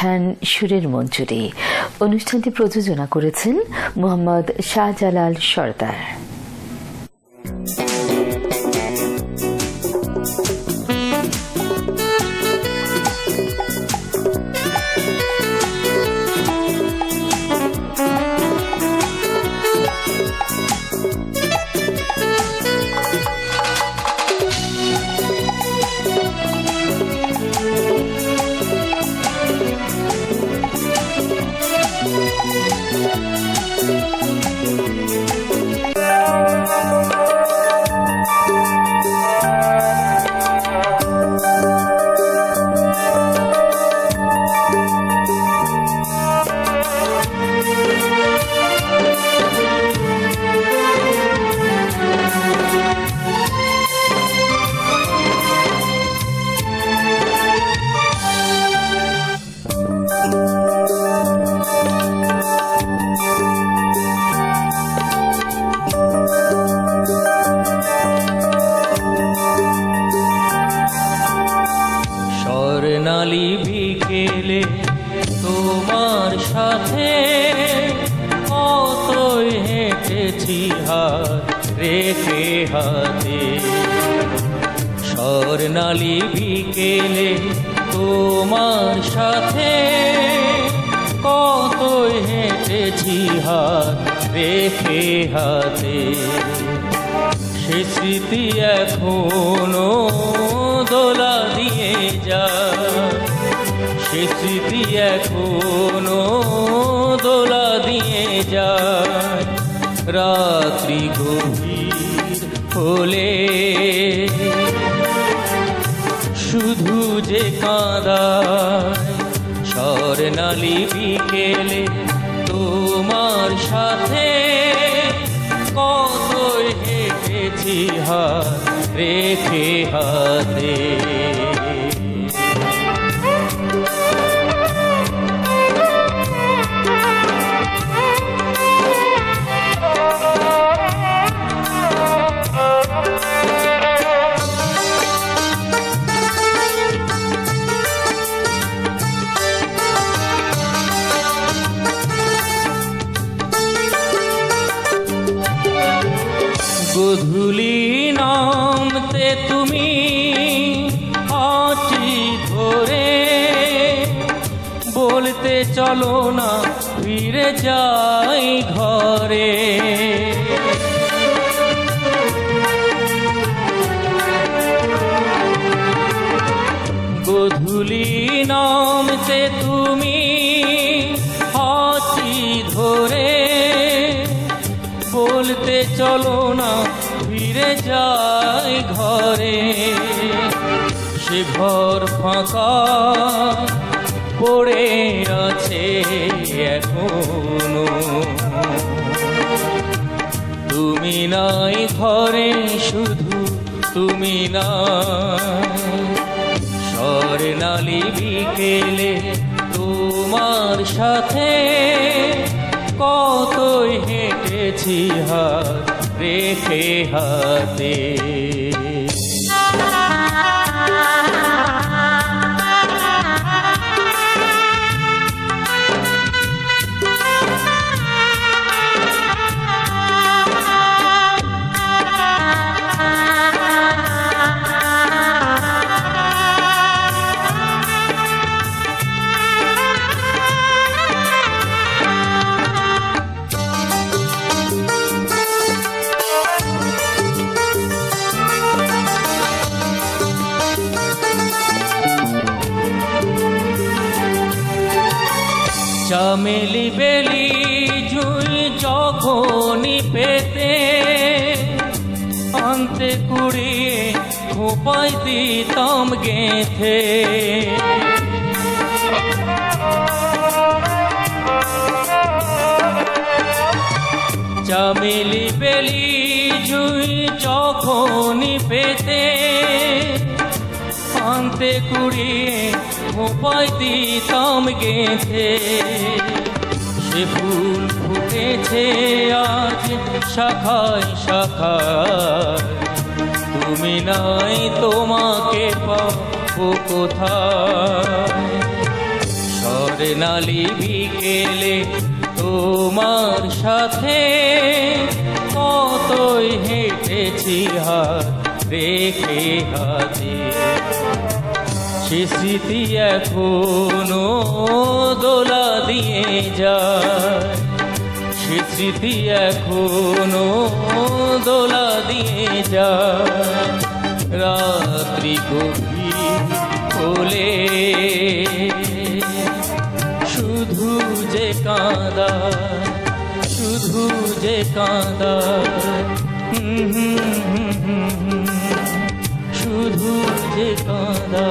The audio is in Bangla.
অনুষ্ঠান সুরের মঞ্জুরি। অনুষ্ঠানটি প্রযোজনা করেছেন মোহাম্মদ শাহজালাল সরদার। স্বর্ণালী বিকেলে তোমার সাথে কতই হেঁটেছি হাত রেখে হাতে। স্বর্ণালী বিকেলে তোমার সাথে কতই হেঁটেছি হাত রেখে হাতে। সে স্মৃতি এখনো দোলা দিয়ে যায়, সে স্মৃতি এখনো দোলা দিয়ে যায়। রাত্রি গভীর হলে শুধু যে কাঁদায়। স্বর্ণালী বিকেলে তোমার সাথে কতই হেঁটেছি হাত রেখে হাতে। গধূলি নামতে তুমি হাঁটি ধরে বলতে চলো না ফিরে যাই ঘরে। গধূলি নামতে তুমি হাঁটি ধরে বলতে চলো না ফিরে যাই ঘরে। সে ঘর ফাঁকা পড়ে আছে এখনো, তুমি নাই ঘরে, শুধু তুমি নাই। স্বর্ণালী বিকেলে তোমার সাথে কতই হেঁটেছি হাত রেখে হাতে। চামেলি বেলি ঝুই যখনই পেতে আনতে কুড়িয়ে খোপায় দিতাম গেঁথে। চামেলি বেলি ঝুই যখনই পেতে আনতে কুড়িয়ে খোপায় দিতাম গেঁথে। সে ফুল ফুটেছে আজ শাখায় শাখায়, তুমি নাই তোমাকে পাবো কোথায়। স্বর্ণালী বিকেলে তোমার সাথে কতই হেঁটেছি হাত রেখে হাতে, সে স্মৃতি এখনো দোলা দিয়ে যায়, সে স্মৃতি এখনো দোলা দিয়ে যায়। রাত্রি গভীর হলে শুধু যে কাঁদা, শুধু যে কাঁদা, শুধু যে কাঁদা।